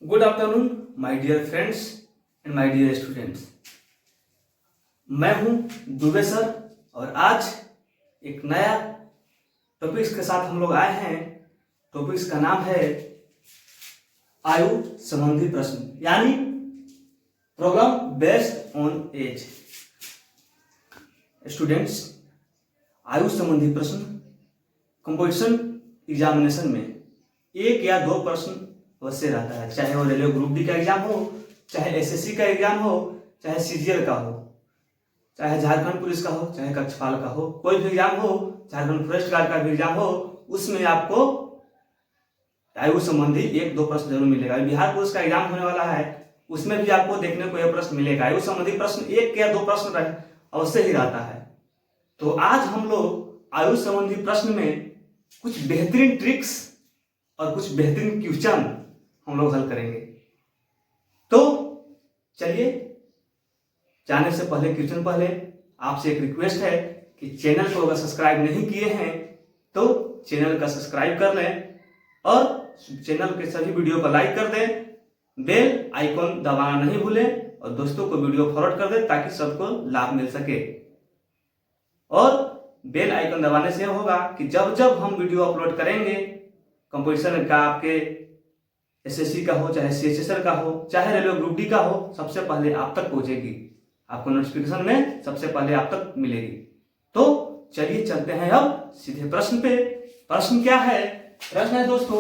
Good afternoon my dear friends and my dear students. मैं हूं Dubey sir और आज एक नया टॉपिक्स के साथ हम लोग आए हैं। टॉपिक्स का नाम है आयु संबंधी प्रश्न, यानी problem based on age. Students, आयु संबंधी प्रश्न कंपटीशन एग्जामिनेशन में एक या दो प्रश्न अवश्य रहता है, चाहे वो रेलवे ग्रुप डी का एग्जाम हो, चाहे एसएससी का एग्जाम हो, चाहे सीजीएल का हो, चाहे झारखंड पुलिस का हो, चाहे कक्षपाल का हो, कोई भी एग्जाम हो, झारखंड फॉरेस्ट गार्ड का भी एग्जाम हो, उसमें आपको आयु संबंधी एक दो प्रश्न जरूर मिलेगा। बिहार पुलिस का एग्जाम होने वाला है, उसमें भी आपको देखने को यह प्रश्न मिलेगा। आयु संबंधी प्रश्न एक या दो प्रश्न अवश्य ही रहता है। तो आज हम लोग आयु संबंधी प्रश्न में कुछ बेहतरीन ट्रिक्स और कुछ बेहतरीन क्वेश्चन हम लोग हल करेंगे। तो चलिए, जाने से पहले क्वेश्चन पहले आपसे एक रिक्वेस्ट है कि चैनल को अगर सब्सक्राइब नहीं किए हैं तो चैनल का सब्सक्राइब कर लें और चैनल के सभी वीडियो पर लाइक कर दें, बेल आइकॉन दबाना नहीं भूलें और दोस्तों को वीडियो फॉरवर्ड कर दें ताकि सबको लाभ मिल सके। और बेल आइकन दबाने से होगा कि जब जब हम वीडियो अपलोड करेंगे, कंपटीशन का आपके एसएससी का हो, चाहे सीएचएसएल का हो, चाहे रेलवे ग्रुप डी का हो, सबसे पहले आप तक पहुंचेगी। आपको नोटिफिकेशन में सबसे पहले आप तक मिलेगी। तो चलिए चलते हैं अब सीधे प्रश्न पे। प्रश्न क्या है? प्रश्न है दोस्तों,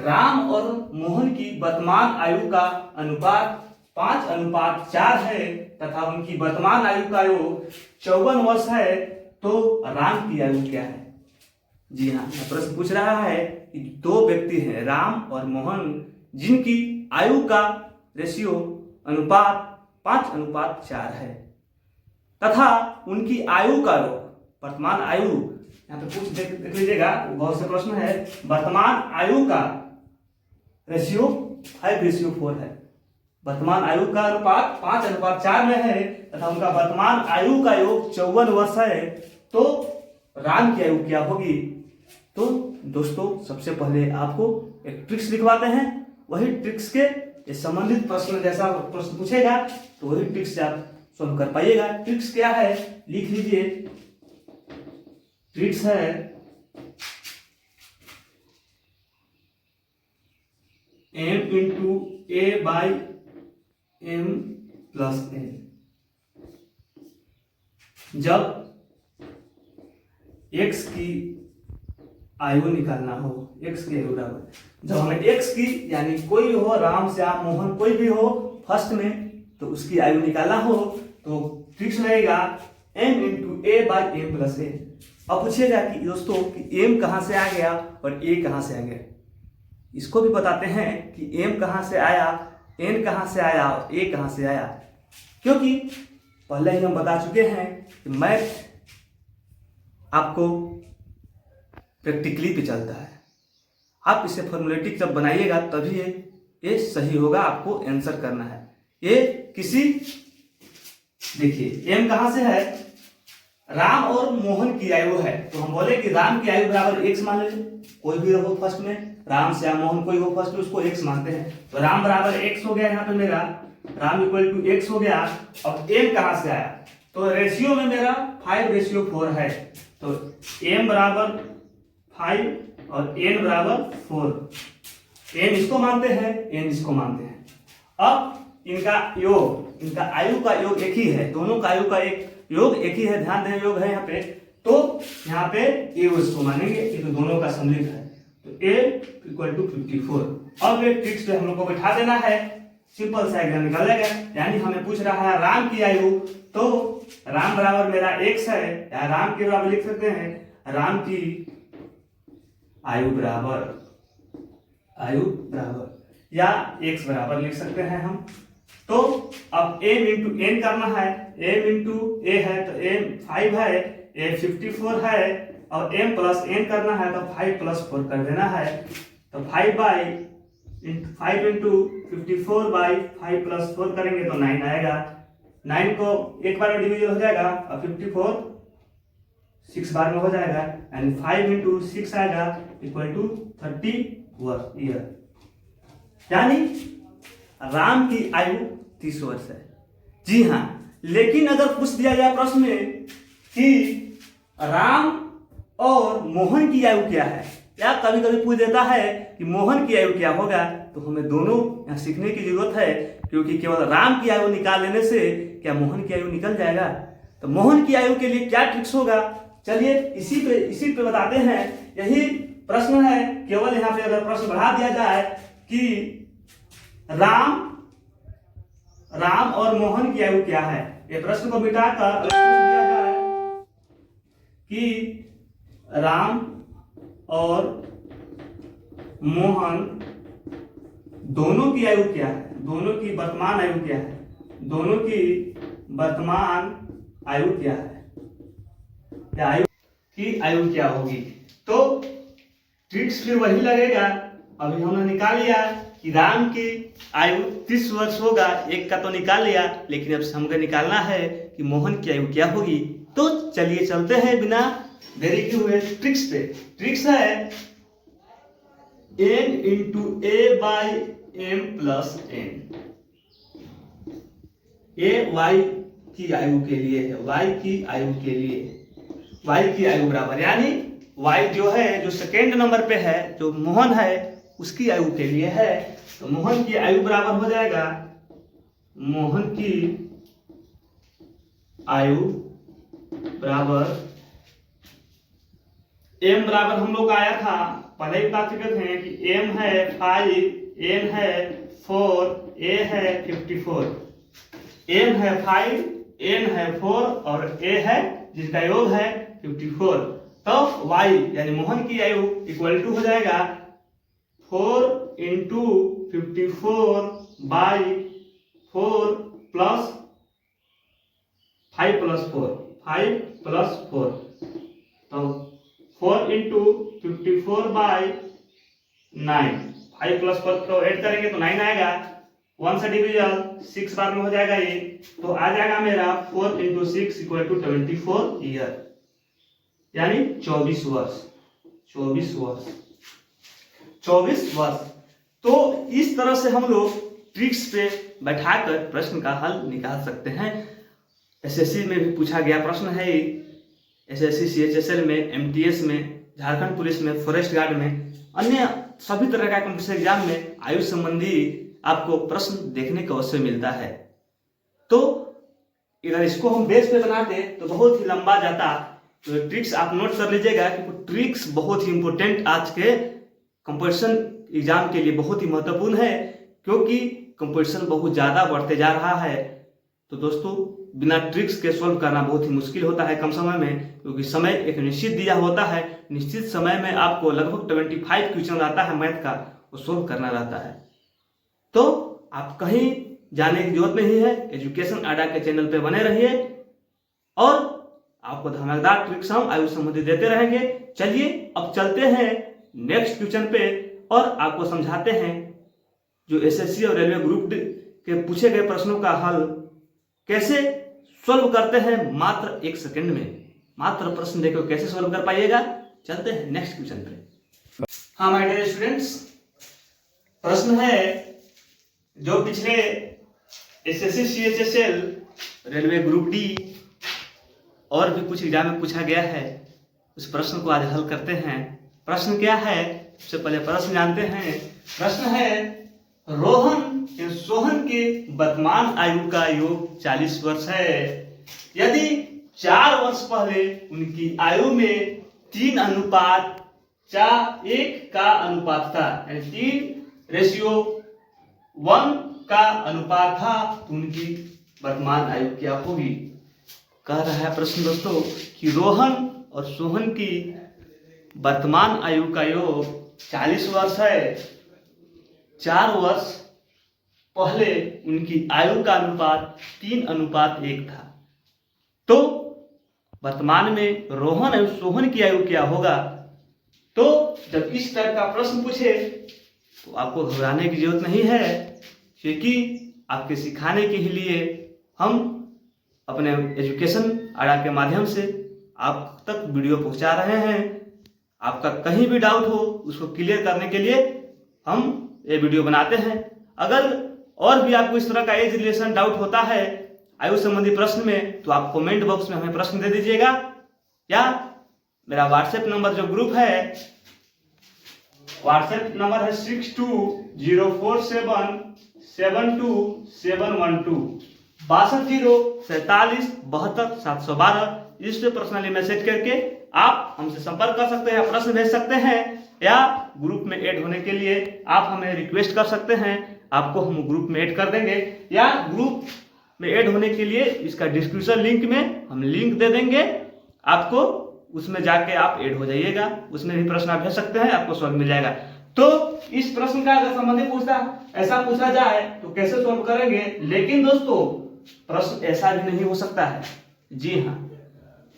राम और मोहन की वर्तमान आयु का अनुपात 5:4 है तथा उनकी वर्तमान आयु का योग 54 वर्ष है, तो राम की आयु क्या है? जी हाँ, प्रश्न पूछ रहा है कि दो व्यक्ति हैं, राम और मोहन, जिनकी आयु का रेशियो अनुपात 5:4 है तथा उनकी आयु का योग, वर्तमान आयु, यहाँ पे कुछ देख लीजिएगा, बहुत से प्रश्न है। वर्तमान आयु का रेशियो 5:4 है। वर्तमान आयु का अनुपात 5:4 में है तथा उनका वर्तमान आयु का योग 54 वर्ष है, तो राम की आयु क्या होगी? तो दोस्तों, सबसे पहले आपको एक ट्रिक्स लिखवाते हैं। वही ट्रिक्स के संबंधित प्रश्न, जैसा प्रश्न पूछेगा तो वही ट्रिक्स से आप सॉल्व कर पाइएगा। ट्रिक्स क्या है? लिख लीजिए। ट्रिक्स है m into a by m plus n। जब x की आयु निकालना हो, x की आयु बराबर, जब हमें x की, यानी कोई भी हो, राम, श्याम, मोहन, कोई भी हो फर्स्ट में, तो उसकी आयु निकालना हो तो ट्रिक्स लगेगा m into a by m plus n। अब पूछिएगा कि दोस्तों कि m कहाँ से आ गया और a कहाँ से आ गया। इसको भी बताते हैं कि m कहाँ से आया, n कहाँ से आया और a कहाँ से आया, क्योंकि पहले ही हम बता चुके हैं कि मैथ आपको प्रैक्टिकली पे चलता है। आप इसे फॉर्मूलेटिक जब बनाइएगा तभी ये सही होगा, आपको आंसर करना है। ये किसी, देखिए m कहाँ से है, राम और मोहन की आयु है, तो हम बोले कि राम की आयु बराबर x मान लीजिए, कोई भी हो फर्स्ट में, राम, श्याम, मोहन कोई हो फर्स्ट में, उसको x मानते हैं। तो राम बराबर x हो गया, यहाँ पे मेरा राम इक्वल टू x हो गया। अब m कहाँ से आया, तो रेशियो में मेरा 5:4 है, तो m बराबर 5 और n बराबर 4। n इसको मानते हैं, n इसको मानते हैं। अब इनका योग, इनका आयु का योग एक ही है, दोनों का आयु का एक योग एक ही है, ध्यान दें योग है यहाँ पे, तो यहाँ पे a उसको मानेंगे, ये तो दोनों का सम्मिलित है, तो a इक्वल टू 54। अब एक ट्रिक्स पे हम लोग को बैठा देना है, सिंपल सा एग्जाम निकालेगा। यानी हमें पूछ रहा है राम की आयु, तो राम बराबर मेरा x है, या राम के बराबर लिख सकते हैं, राम की आयु बराबर या x बराबर लिख सकते हैं हम। तो अब m इंटू n करना है, m इंटू a है तो m 5 है, a 54 है, और m प्लस n करना है तो 5 प्लस 4 कर देना है, तो 5 इंटू 54 बाई 5 प्लस 4 करेंगे तो 9 आएगा। 9 को एक बार में डिवीजन हो जाएगा और 54 6 बार में हो जाएगा, यानी 5 इंटू 6 आएगा इक्वल टू 30 ईयर। यानी राम की आयु 30 वर्ष है। जी हाँ, लेकिन अगर पूछ दिया जाए प्रश्न में कि राम और मोहन की आयु क्या है, या कभी कभी पूछ देता है कि मोहन की आयु क्या होगा, तो हमें दोनों यहाँ सीखने की जरूरत है, क्योंकि केवल राम की आयु निकाल लेने से क्या मोहन की आयु निकल जाएगा। तो मोहन की आयु के लिए क्या ट्रिक्स होगा, चलिए इसी पे बताते हैं। यही प्रश्न है, केवल यहाँ पे अगर प्रश्न बढ़ा दिया जाए कि राम और मोहन की आयु क्या है, ये प्रश्न को मिटाकर पूछ दिया जाए कि राम और मोहन दोनों की आयु क्या है, दोनों की वर्तमान आयु क्या है, दोनों की वर्तमान आयु क्या है, या आयु की आयु क्या होगी। तो ट्रिक्स फिर वही लगेगा। अभी हमने निकाल लिया कि राम की आयु 30 वर्ष होगा, एक का तो निकाल लिया, लेकिन अब हमको निकालना है कि मोहन की आयु क्या होगी। तो चलिए चलते हैं बिना देरी किए हुए ट्रिक्स पे। ट्रिक्स है n into A by M plus N. A y की आयु के लिए है, y की आयु के लिए, y की आयु बराबर, यानी y जो है, जो सेकेंड नंबर पे है, जो मोहन है उसकी आयु के लिए है। तो मोहन की आयु बराबर हो जाएगा, मोहन की आयु बराबर m बराबर हम लोग का आया था, पहले ही बता चुके थे कि m है 5, n है 4, a है 54। m है 5, n है 4 और a है जिसका योग है 54। तो y यानी मोहन की आयु इक्वल टू हो जाएगा 4 इंटू 54 बाई 4 प्लस 5 प्लस 4। तो 4 इंटू 54 बाई 9, 5 प्लस 4 को ऐड करेंगे तो 9 आएगा, 1 से डिविजन 6 बार में हो जाएगा ये, तो आ जाएगा मेरा 4 इंटू 6 इक्वल टू 24 ईयर, यानी 24 वर्ष। तो इस तरह से हम लोग ट्रिक्स पे बैठाकर प्रश्न का हल निकाल सकते हैं। एसएससी में भी पूछा गया प्रश्न है, एसएससी सीएचएसएल में, एमटीएस में, झारखंड पुलिस में, फॉरेस्ट गार्ड में, अन्य सभी तरह का कॉम्पिटिशन एग्जाम में आयु संबंधी आपको प्रश्न देखने को अवसर मिलता है। तो अगर इसको हम बेस पे बनाते तो बहुत ही लंबा जाता। तो ट्रिक्स आप नोट कर लीजिएगा कि ट्रिक्स बहुत ही इंपॉर्टेंट आज के कंपटीशन एग्जाम के लिए बहुत ही महत्वपूर्ण है, क्योंकि कंपटीशन बहुत ज़्यादा बढ़ते जा रहा है। तो दोस्तों, बिना ट्रिक्स के सॉल्व करना बहुत ही मुश्किल होता है कम समय में, क्योंकि समय एक निश्चित दिया होता है। निश्चित समय में आपको लगभग 25 क्वेश्चन आता है मैथ का, वो सॉल्व करना रहता है। तो आप कहीं जाने की जरूरत नहीं है, एजुकेशन अड्डा के चैनल पे बने रहिए और आपको धमाकेदार ट्रिक्स हम आयु संबंधी देते रहेंगे। चलिए अब चलते हैं नेक्स्ट क्वेश्चन पे और आपको समझाते हैं जो एसएससी और रेलवे ग्रुप डी के पूछे गए प्रश्नों का हल कैसे सॉल्व करते हैं मात्र 1 सेकंड में। मात्र प्रश्न देखो कैसे सॉल्व कर पाइएगा। चलते हैं नेक्स्ट क्वेश्चन पे। हाँ माय डियर स्टूडेंट्स, प्रश्न है जो पिछले SSC CHSL, railway group D और भी कुछ एग्जाम में पूछा गया है, उस प्रश्न को आज हल करते हैं। प्रश्न क्या है, सबसे पहले प्रश्न जानते हैं। प्रश्न है रोहन या सोहन के वर्तमान आयु का योग 40 वर्ष है। यदि 4 वर्ष पहले उनकी आयु में 3:1 का अनुपात था, यानी 3:1 का अनुपात था, तो उनकी वर्तमान आयु क्या होगी। कह रहा है प्रश्न दोस्तों कि रोहन और सोहन की वर्तमान आयु का योग 40 वर्ष है। 4 वर्ष पहले उनकी आयु का अनुपात 3:1 था। तो वर्तमान में रोहन और सोहन की आयु क्या होगा। तो जब इस टाइप का प्रश्न पूछे तो आपको घबराने की जरूरत नहीं है, क्योंकि आपके सिखाने के लिए हम अपने एजुकेशन अड्डा के माध्यम से आप तक वीडियो पहुंचा रहे हैं। आपका कहीं भी डाउट हो उसको क्लियर करने के लिए हम ये वीडियो बनाते हैं। अगर और भी आपको इस तरह का एज रिलेशन डाउट होता है आयु संबंधी प्रश्न में, तो आप कमेंट बॉक्स में हमें प्रश्न दे दीजिएगा, या मेरा व्हाट्सएप नंबर जो ग्रुप है, व्हाट्सएप नंबर है 6204772712 62474772 इस पे पर्सनली मैसेज करके आप हमसे संपर्क कर सकते हैं, प्रश्न भेज सकते हैं, या ग्रुप में ऐड होने के लिए आप हमें रिक्वेस्ट कर सकते हैं, आपको हम ग्रुप में ऐड कर देंगे, या ग्रुप में ऐड होने के लिए इसका डिस्क्रिप्शन लिंक में हम लिंक दे देंगे आपको, उसमें जाके आप ऐड हो जाइएगा, उसमें भी प्रश्न आप भेज सकते हैं, आपको सॉल्व मिल जाएगा। तो इस प्रश्न का अगर संबंधित ऐसा पूछा जाए तो कैसे सॉल्व करेंगे, लेकिन दोस्तों प्रश्न ऐसा भी नहीं हो सकता है। जी हाँ,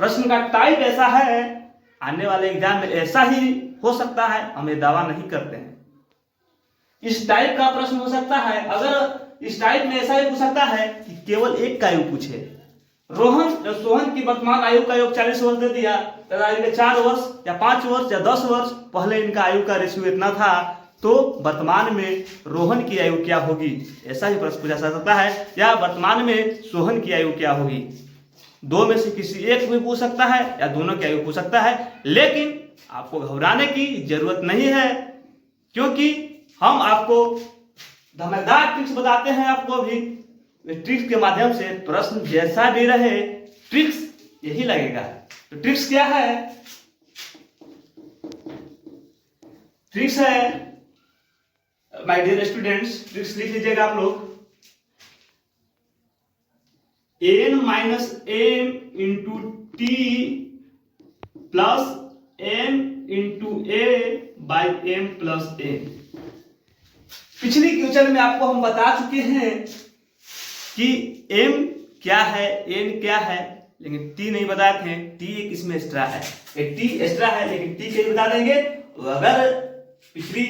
प्रश्न का टाइप ऐसा है, आने वाले एग्जाम में ऐसा ही हो सकता है, हम ये दावा नहीं करते हैं। इस टाइप का प्रश्न हो सकता है, अगर इस टाइप में ऐसा ही पूछ सकता है कि केवल एक का आयु पूछे। सोहन की वर्तमान आयु का योग 40 वर्ष दे दिया, तो 4 वर्ष या 5 वर्ष या 10 वर्ष पहले इनका आयु का रेशियो इतना था, तो वर्तमान में रोहन की आयु क्या होगी, ऐसा ही प्रश्न पूछा जा सकता है, या वर्तमान में सोहन की आयु क्या होगी। दो में से किसी एक भी पूछ सकता है या दोनों की आयु पूछ सकता है, लेकिन आपको घबराने की जरूरत नहीं है, क्योंकि हम आपको धमाकेदार ट्रिक्स बताते हैं। आपको भी ट्रिक्स के माध्यम से प्रश्न जैसा भी रहे ट्रिक्स यही लगेगा। तो ट्रिक्स क्या है? ट्रिक्स है, माय डियर स्टूडेंट्स, ट्रिक्स लिख लीजिएगा आप लोग, n minus M into T plus m into A by M plus N. पिछली क्वेश्चन में आपको हम बता चुके हैं कि m क्या है, n क्या है, लेकिन t नहीं बताए थे। t एक इसमें एक्स्ट्रा है, एक t एक्स्ट्रा है, लेकिन t के बता देंगे। तो अगर पिछली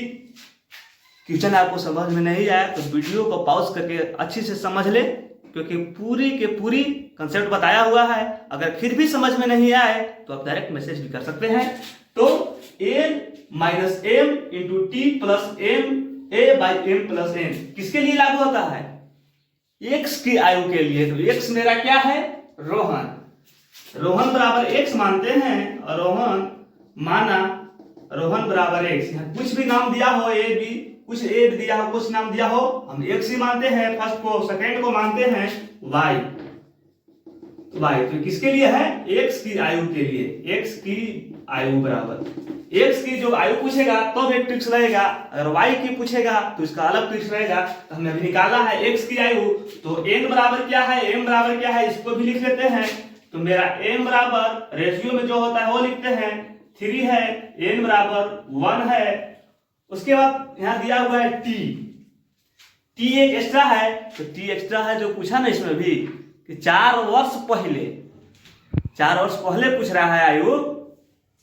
क्वेश्चन आपको समझ में नहीं आया तो वीडियो को पॉज करके अच्छी से समझ ले, क्योंकि पूरी के पूरी कंसेप्ट बताया हुआ है। अगर फिर भी समझ में नहीं आए तो आप डायरेक्ट मैसेज भी कर सकते हैं। तो n minus M into T plus M A by M plus N किसके लिए लागू होता है? x की आयु के लिए। तो x मेरा क्या है? रोहन। रोहन बराबर x मानते हैं, और रोहन माना रोहन बराबर x। यहाँ कुछ भी नाम दिया हो, ए बी, कुछ ए दिया हो, कुछ नाम दिया हो, हम x ही मानते हैं, फर्स्ट को, सेकेंड को मानते हैं y। तो किसके लिए है? x की आयु के लिए। x की आयु बराबर x की जो आयु पूछेगा तो एक ट्रिक्स रहेगा, अगर y की पूछेगा तो इसका अलग ट्रिक्स रहेगा। तो हमने अभी निकाला है x की आयु, तो n बराबर क्या है, m बराबर क्या है, इसको भी लिख लेते हैं। तो मेरा m बराबर रेशियो में जो होता है वो लिखते हैं 3 है, n बराबर 1 है। उसके बाद यहाँ दिया हुआ है t एक एक्स्ट्रा है, तो t एक्स्ट्रा है जो पूछा ना इसमें भी कि 4 वर्ष पहले पूछ रहा है आयु,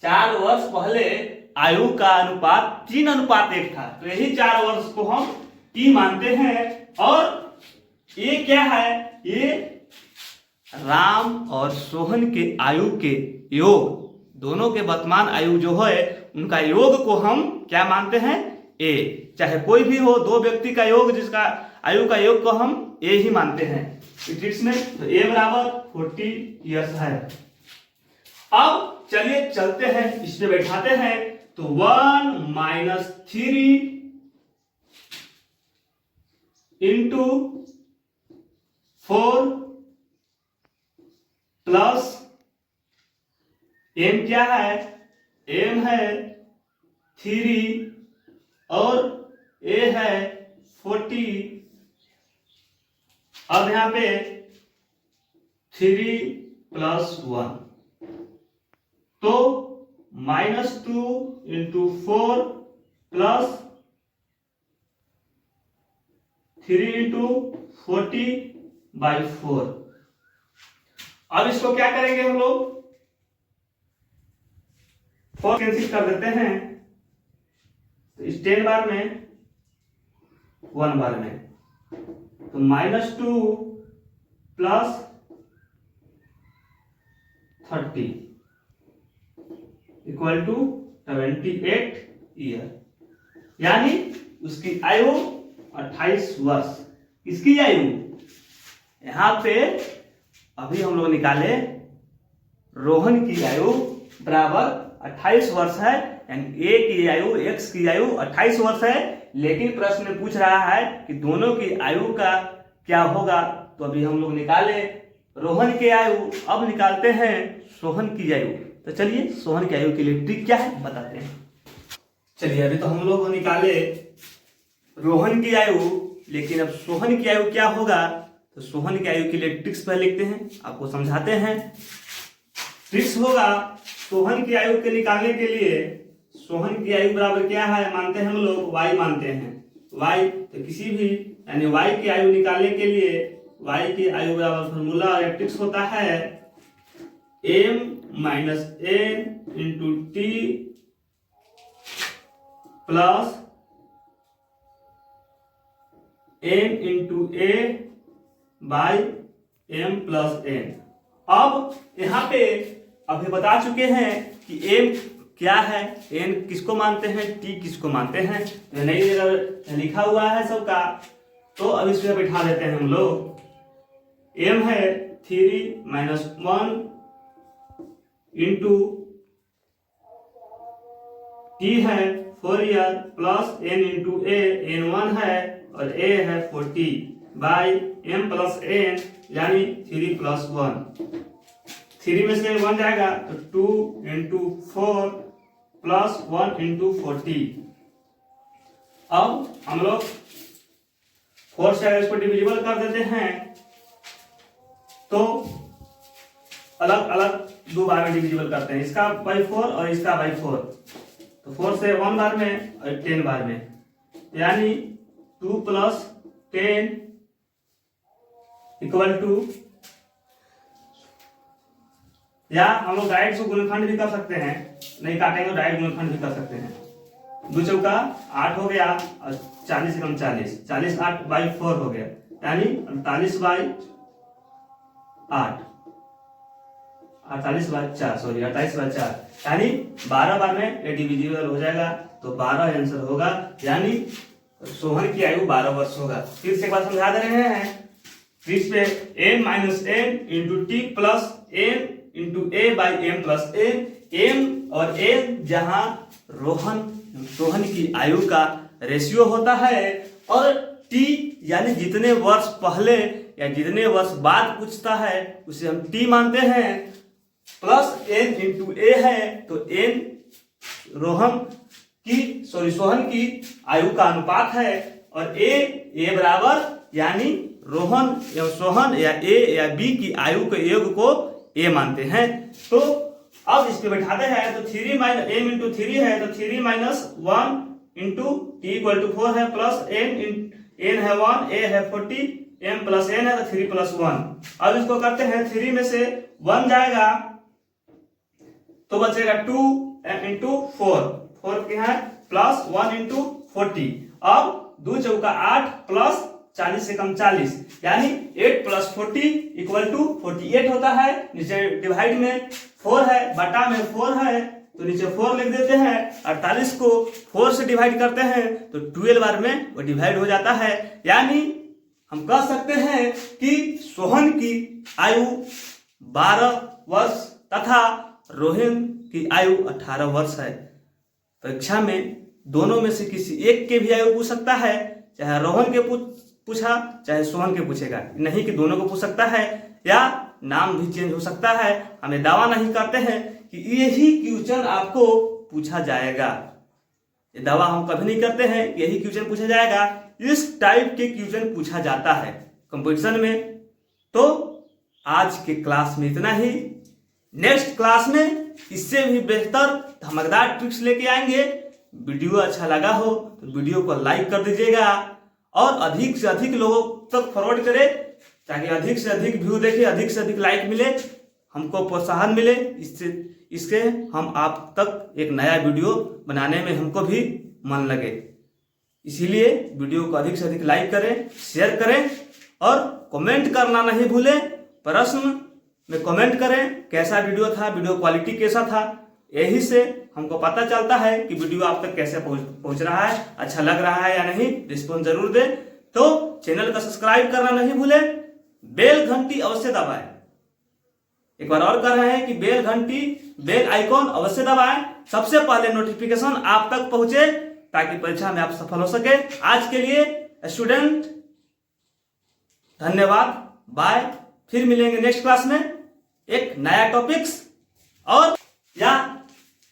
4 वर्ष पहले आयु का अनुपात 3:1 था, तो यही 4 वर्ष को हम t मानते हैं। और ये क्या है? ये राम और सोहन के आयु के योग, दोनों के वर्तमान आयु जो है उनका योग को हम क्या मानते हैं? a। चाहे कोई भी हो, दो व्यक्ति का योग जिसका आयु का योग को हम a ही मानते हैं इसमें। तो a बराबर 40 ईयर्स है। अब चलिए चलते हैं, इस पे बैठाते हैं। तो 1 माइनस 3 इंटू 4 प्लस m क्या है? m है 3 और a है 40। अब यहां पे 3 प्लस 1, तो -2 इंटू 4 प्लस 3 इंटू 40/4। अब इसको क्या करेंगे हम लोग? 4 कैंसिल कर देते हैं, तो इस 10 बार में 1 बार में, तो -2 प्लस 30 इक्वल टू 78 ईयर, यानी उसकी आयु 28 वर्ष। किसकी आयु, यहाँ पे अभी हम लोग निकाले रोहन की आयु बराबर 28 वर्ष है, यानी ए की आयु, एक्स की आयु 28 वर्ष है, लेकिन प्रश्न में पूछ रहा है कि दोनों की आयु का क्या होगा। तो अभी हम लोग निकाले रोहन की आयु, अब निकालते हैं सोहन की आयु। तो चलिए सोहन की आयु के लिए ट्रिक क्या है बताते हैं। चलिए अभी तो हम लोग निकाले रोहन की आयु, लेकिन अब सोहन की आयु क्या होगा। तो सोहन की आयु के लिए ट्रिक्स पहले लिखते हैं, आपको समझाते हैं। ट्रिक्स होगा सोहन की आयु के निकालने के लिए, सोहन की आयु बराबर क्या है मानते हैं हम लोग, y मानते हैं। y तो किसी भी यानी y की आयु निकालने के लिए y की आयु बराबर फॉर्मूला या ट्रिक्स होता है m minus n into T plus n into A by m plus n। अब यहाँ पे अभी बता चुके हैं कि m क्या है, n किसको मानते हैं, t किसको मानते हैं, नई जगह लिखा हुआ है सबका। तो अब इसमें बैठा देते हैं हम लोग। m है 3 माइनस 1 इंटू t है 4 ईयर प्लस n इंटू ए, n1 है और a है 40 बाई m प्लस n यानी 3 प्लस 1। 3 में से 1 जाएगा तो 2 इंटू 4 प्लस 1 इंटू 40। अब हम लोग 4 से इसको डिविजिबल कर देते हैं, तो अलग अलग दो बार में डिविजिबल करते हैं, इसका बाई 4 और इसका बाई 4। तो 4 से 1 बार में और 10 बार में, यानी 2 प्लस 10 इक्वल टू, या हम लोग डायरेक्ट से गुणनखंड भी कर सकते हैं, नहीं काटेंगे तो डायरेक्ट गुणनखंड भी कर सकते हैं। 2 चौका 8 हो गया और 40 से कम 40, 40 8 बाई 4 हो गया, यानी 48 बाई 8, 48 बाई 4, सॉरी 28 बाई 4, यानी 12 बार में ये डिविजिबल हो जाएगा। तो 12 आंसर होगा, यानी सोहन की आयु 12 वर्ष होगा। फिर से एक बार समझा दे रहे हैं, फिर पे m minus n into T plus n into A by M plus N. m और n जहां सोहन की आयु का रेशियो होता है, और t यानी जितने वर्ष पहले या जितने वर्ष बाद पूछता है उसे हम t मानते हैं, प्लस n इंटू ए है तो n सोहन की आयु का अनुपात है, और a बराबर यानी रोहन या सोहन या ए या बी की आयु के योग को ए मानते हैं। तो अब इस पे बैठाते हैं, तो 3 माइनस m इंटू 3 है तो 3 minus 1 into T equal to 4 है, प्लस n है 1, a है 40, m प्लस n है तो 3 प्लस 1। अब इसको करते हैं, 3 में से 1 जाएगा तो बचेगा 2 इंटू 4 क्या है प्लस 1 इंटू 40। अब 2 चौका 8 प्लस 40 से कम 40, यानी 8 प्लस 40 इक्वल टू 48 होता है। नीचे डिवाइड में 4 है, बटा में 4 है तो नीचे 4 लिख देते हैं। 48 को 4 से डिवाइड करते हैं तो 12 बार में वो डिवाइड हो जाता है, यानी हम कह सकते हैं कि सोहन की आयु 12 वर्ष तथा रोहन की आयु 18 वर्ष है। परीक्षा में दोनों में से किसी एक के भी आयु पूछ सकता है, चाहे रोहन के पूछा चाहे सोहन के पूछेगा, नहीं कि दोनों को पूछ सकता है, या नाम भी चेंज हो सकता है। हमें दावा नहीं करते हैं कि यही क्वेश्चन आपको पूछा जाएगा, ये दावा हम कभी नहीं करते हैं यही क्वेश्चन पूछा जाएगा। इस टाइप के क्वेश्चन पूछा जाता है कंपटीशन में। तो आज के क्लास में इतना ही, नेक्स्ट क्लास में इससे भी बेहतर धमाकेदार ट्रिक्स लेके आएंगे। वीडियो अच्छा लगा हो तो वीडियो को लाइक कर दीजिएगा और अधिक से अधिक लोगों तक फॉरवर्ड करें, ताकि अधिक से अधिक व्यू देखे, अधिक से अधिक लाइक मिले, हमको प्रोत्साहन मिले। इससे हम आप तक एक नया वीडियो बनाने में हमको भी मन लगे। इसीलिए वीडियो को अधिक से अधिक लाइक करें, शेयर करें और कमेंट करना नहीं भूलें। प्रश्न में कमेंट करें कैसा वीडियो था, वीडियो क्वालिटी कैसा था, यही से हमको पता चलता है कि वीडियो आप तक कैसे पहुंच रहा है, अच्छा लग रहा है या नहीं। रिस्पॉन्स जरूर दें। तो चैनल का सब्सक्राइब करना नहीं भूले, बेल घंटी अवश्य दबाएं। एक बार और कर रहे हैं कि बेल घंटी, बेल आइकॉन अवश्य दबाएं, सबसे पहले नोटिफिकेशन आप तक पहुंचे ताकि परीक्षा में आप सफल हो सके। आज के लिए स्टूडेंट धन्यवाद, बाय। फिर मिलेंगे नेक्स्ट क्लास में एक नया टॉपिक्स और या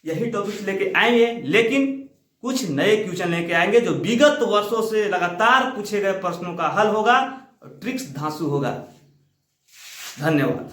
यही टॉपिक्स लेके आएंगे, लेकिन कुछ नए क्वेश्चन लेके आएंगे जो विगत वर्षों से लगातार पूछे गए प्रश्नों का हल होगा और ट्रिक्स धांसू होगा। धन्यवाद।